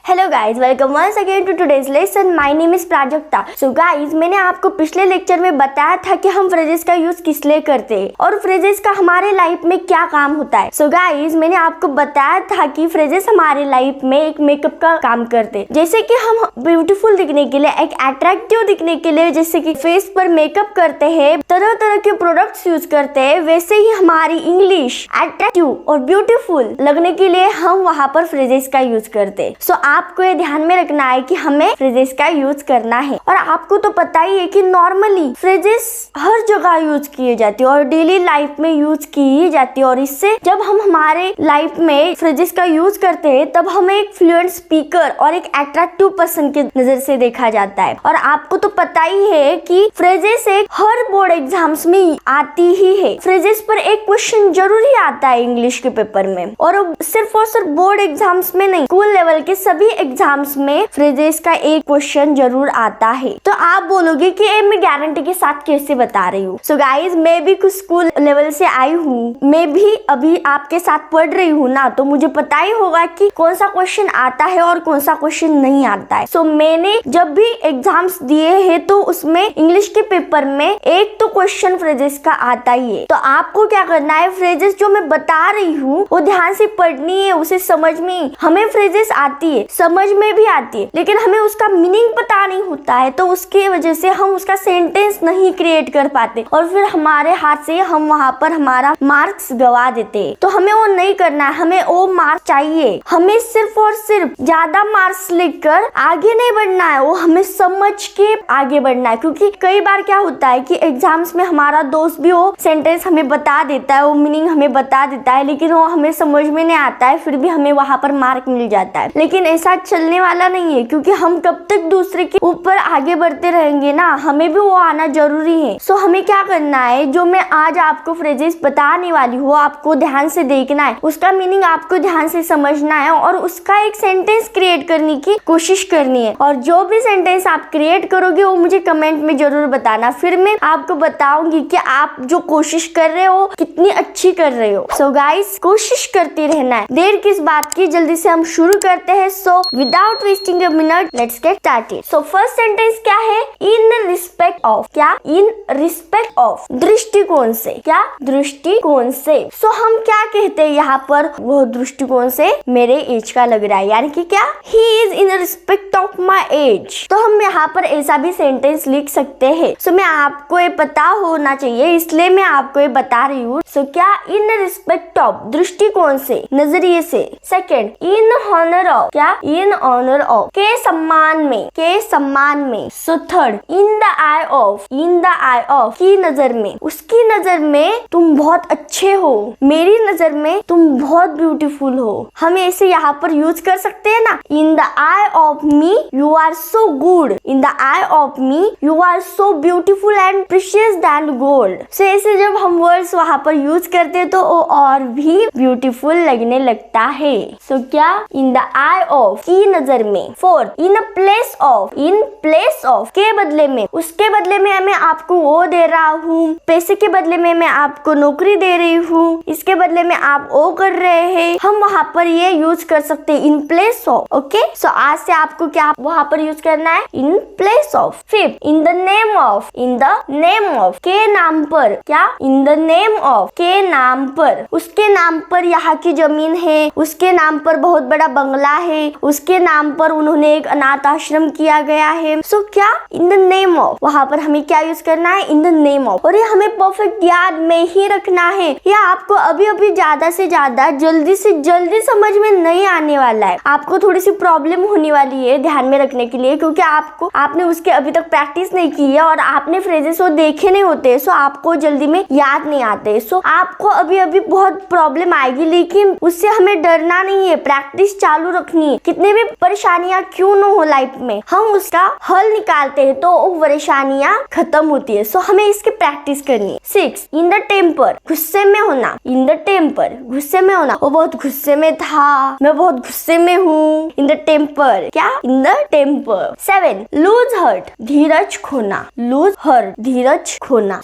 Hello guys, welcome once again to today's lesson. My name is Prajakta. So guys, मैंने आपको पिछले lecture में बताया था कि हम फ्रेजेस का यूज किस लिए करते हैं और फ्रेजेस का हमारे लाइफ में क्या काम होता है। सो गाइज, मैंने आपको बताया था कि फ्रेजेस हमारे लाइफ में एक मेकअप का काम करते हैं। जैसे कि हम ब्यूटीफुल दिखने के लिए, एक अट्रैक्टिव दिखने के लिए जैसे कि फेस पर मेकअप करते हैं, तरह तरह के प्रोडक्ट्स यूज करते हैं, वैसे ही हमारी इंग्लिश अट्रैक्टिव और ब्यूटीफुल लगने के लिए हम वहाँ पर फ्रेजेस का यूज करते हैं। सो आपको ये ध्यान में रखना है कि हमें फ्रेजेस का यूज करना है। और आपको तो पता ही है कि नॉर्मली फ्रेजेस हर जगह यूज किए जाती है और डेली लाइफ में यूज की जाती है। और इससे जब हम हमारे लाइफ में फ्रेजेस का यूज करते हैं तब हमें एक फ्लुएंट स्पीकर और एक अट्रैक्टिव पर्सन की नजर से देखा जाता है। और आपको तो पता ही है कि फ्रेजेस एक हर बोर्ड एग्जाम्स में आती ही है। फ्रेजेस पर एक क्वेश्चन जरूर ही आता है इंग्लिश के पेपर में, और सिर्फ बोर्ड एग्जाम्स में नहीं, स्कूल लेवल के सभी एग्जाम्स में फ्रेजेस का एक क्वेश्चन जरूर आता है। तो आप बोलोगे कि मैं गारंटी के साथ कैसे बता रही हूँ। सो गाइज, मैं भी कुछ स्कूल लेवल से आई हूँ, मैं भी अभी आपके साथ पढ़ रही हूँ ना, तो मुझे पता ही होगा कि कौन सा क्वेश्चन आता है और कौन सा क्वेश्चन नहीं आता है। सो मैंने जब भी एग्जाम्स दिए हैं तो उसमें इंग्लिश के पेपर में एक तो क्वेश्चन फ्रेजेस का आता ही है। तो आपको क्या करना है, फ्रेजेस जो मैं बता रही हूँ वो ध्यान से पढ़नी है, उसे समझ में। हमें फ्रेजेस आती है, समझ में भी आती है, लेकिन हमें उसका मीनिंग पता नहीं होता है, तो उसकी वजह से हम उसका सेंटेंस नहीं क्रिएट कर पाते और फिर हमारे हाथ से हम वहाँ पर हमारा मार्क्स गवा देते हैं। तो हमें वो नहीं करना है, हमें वो मार्क्स चाहिए। हमें सिर्फ और सिर्फ ज्यादा मार्क्स लेकर आगे नहीं बढ़ना है, वो हमें समझ के आगे बढ़ना है। क्योंकि कई बार क्या होता है कि एग्जाम्स में हमारा दोस्त भी वो सेंटेंस हमें बता देता है, वो मीनिंग हमें बता देता है, लेकिन वो हमें समझ में नहीं आता है, फिर भी हमें वहाँ पर मार्क मिल जाता है। लेकिन ऐसा चलने वाला नहीं है, क्योंकि हम कब तक दूसरे के ऊपर आगे बढ़ते रहेंगे ना, हमें भी वो आना जरूरी है। सो हमें क्या करना है, जो मैं आज आपको फ्रेजेस बताने वाली हूँ आपको ध्यान से देखना है, उसका मीनिंग आपको ध्यान से समझना है और उसका एक सेंटेंस क्रिएट करने की कोशिश करनी है। और जो भी सेंटेंस आप क्रिएट करोगे वो मुझे कमेंट में जरूर बताना, फिर मैं आपको बताऊंगी कि आप जो कोशिश कर रहे हो कितनी अच्छी कर रहे हो। सो गाइस, कोशिश करते रहना है, देर किस बात की, जल्दी से हम शुरू करते हैं। So without wasting a minute, let's get started. So first sentence क्या है, इन रिस्पेक्ट ऑफ। क्या, इन रिस्पेक्ट ऑफ, दृष्टिकोण से। क्या, दृष्टिकोण से। सो हम क्या कहते हैं यहाँ पर, वो दृष्टिकोण से मेरे एज का लग रहा है, यानी कि क्या, he is in respect of my age. तो हम यहाँ पर ऐसा भी सेंटेंस लिख सकते हैं। सो मैं आपको ये पता होना चाहिए, इसलिए मैं आपको ये बता रही हूँ। सो क्या, इन रिस्पेक्ट ऑफ, दृष्टिकोण से, नजरिए से। Second, in honour of. क्या, इन ऑनर ऑफ, के सम्मान में, के सम्मान में। So third, in the eye of, in the eye of, की नजर में, उसकी नजर में तुम बहुत अच्छे हो, मेरी नजर में तुम बहुत ब्यूटीफुल हो। हम ऐसे यहाँ पर यूज कर सकते हैं ना, in the eye of me you are so good, in the eye of me you are so beautiful and precious than gold. So ऐसे जब हम वर्ड्स वहाँ पर यूज करते हैं तो वो और भी ब्यूटीफुल लगने लगता है। सो क्या, इन द आई ऑफ, की नजर में। Fourth, in place of, in place of, के बदले में, उसके बदले में मैं आपको वो दे रहा हूँ, पैसे के बदले में मैं आपको नौकरी दे रही हूँ, इसके बदले में आप वो कर रहे हैं। हम वहाँ पर ये यूज कर सकते हैं, इन प्लेस ऑफ। ओके, सो आज से आपको क्या वहाँ पर यूज करना है, in place of. Fifth, in the name of, in the name of, के नाम पर। क्या, इन द नेम ऑफ, के नाम पर, उसके नाम पर यहाँ की जमीन है, उसके नाम पर बहुत बड़ा बंगला है, उसके नाम पर उन्होंने एक अनाथ आश्रम किया गया है। सो क्या, इन द नेम ऑफ, वहाँ पर हमें क्या यूज करना है, इन द नेम ऑफ। और ये हमें परफेक्ट याद में ही रखना है, ये आपको अभी अभी ज्यादा से ज्यादा जल्दी से जल्दी समझ में नहीं आने वाला है, आपको थोड़ी सी प्रॉब्लम होने वाली है ध्यान में रखने के लिए, क्योंकि आपने उसके अभी तक प्रैक्टिस नहीं की है और आपने फ्रेजेस वो देखे नहीं होते, सो आपको जल्दी में याद नहीं आते। सो आपको अभी अभी बहुत प्रॉब्लम आएगी, लेकिन उससे हमें डरना नहीं है, प्रैक्टिस चालू रखनी है। कितने भी परेशानियां क्यों न हो लाइफ में, हम उसका हल निकालते हैं तो वो परेशानियां खत्म होती है। सो हमें इसकी प्रैक्टिस करनी है। 6, इन द टेम्पर, गुस्से में होना। इन द टेम्पर, गुस्से में होना, वो बहुत गुस्से में था, मैं बहुत गुस्से में हूँ। इन द टेम्पर, क्या, in the temper. 7, lose heart, धीरज खोना। लूज हर्ट, धीरज धीरज खोना।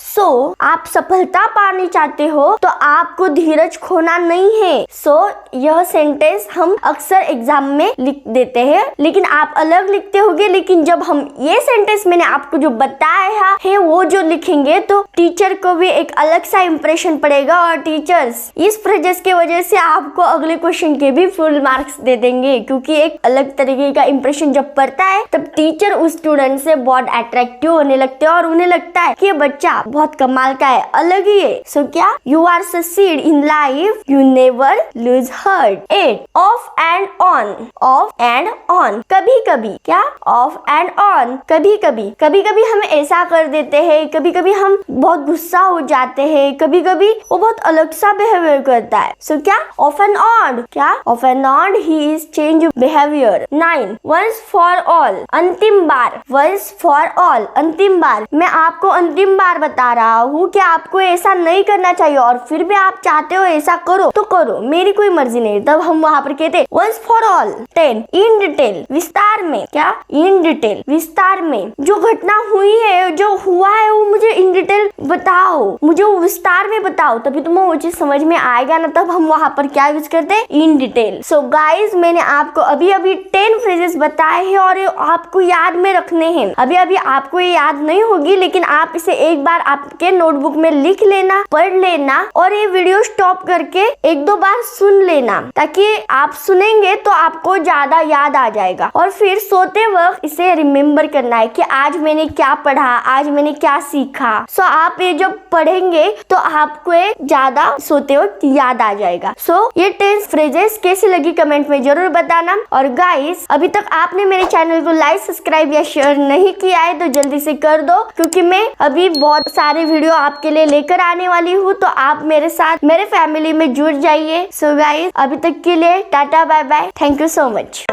आप सफलता पानी चाहते हो तो आपको धीरज खोना नहीं है। यह सेंटेंस हम अक्सर एग्जाम में लिख देते हैं, लेकिन आप अलग लिखते होगे। लेकिन जब हम ये सेंटेंस मैंने आपको जो बताया है वो जो लिखेंगे तो टीचर को भी एक अलग सा इंप्रेशन पड़ेगा, और टीचर्स इस फ्रेजेस की वजह से आपको अगले क्वेश्चन के भी फुल मार्क्स दे देंगे, क्योंकि एक अलग तरीके का इंप्रेशन जब पड़ता है तब टीचर उस स्टूडेंट से बहुत अट्रैक्टिव होने लगते हैं और उन्हें लगता है कि ये बच्चा बहुत कमाल का है, अलग ही है। क्या you are succeed in life, you never lose heart. 8 off and on. Off and on, कभी कभी। क्या? ऑफ एंड ऑन, कभी कभी। कभी कभी हम ऐसा कर देते हैं, कभी कभी हम बहुत गुस्सा हो जाते हैं, कभी कभी वो बहुत अलग सा बिहेवियर करता है। क्या? Off and on. क्या? Off and on he is change behaviour. 9 once for all, अंतिम बार। वंस फॉर ऑल, अंतिम बार। मैं आपको अंतिम बार बता रहा हूँ कि आपको ऐसा नहीं करना चाहिए, और फिर भी आप चाहते हो ऐसा करो तो करो, मेरी कोई मर्जी नहीं। तब हम वहाँ पर कहते once for all. 10 in detail, विस्तार में। क्या? इन डिटेल, विस्तार में। जो घटना हुई है, जो हुआ है, वो मुझे इन डिटेल बताओ, मुझे वो विस्तार में बताओ, तभी तुम्हें वो चीज समझ में आएगा ना। तब हम वहाँ पर क्या यूज करते हैं? In detail. गाइज, मैंने आपको अभी 10 फ्रेजेस बताए हैं और आपको याद में रखने हैं। अभी आपको ये याद नहीं होगी, लेकिन आप इसे एक बार आपके नोटबुक में लिख लेना, पढ़ लेना, और ये वीडियो स्टॉप करके 1-2 बार सुन लेना, ताकि आप सुनेंगे तो आपको ज्यादा याद आ जाएगा। और फिर सोते वक्त इसे रिमेम्बर करना है कि आज मैंने क्या पढ़ा, आज मैंने क्या सीखा। आप ये जब पढ़ेंगे तो आपको ज्यादा सोते वक्त याद आ जाएगा। ये 10 फ्रेजेस कैसी लगी कमेंट में जरूर बताना। और गाइस, अभी तक आपने मेरे चैनल को लाइक, सब्सक्राइब या शेयर नहीं किया है तो जल्दी से कर दो, क्योंकि मैं अभी बहुत सारे वीडियो आपके लिए लेकर आने वाली हूँ। तो आप मेरे साथ, मेरे फैमिली में जुड़ जाइए। गाइस, अभी तक के लिए tata, bye bye, thank you so much.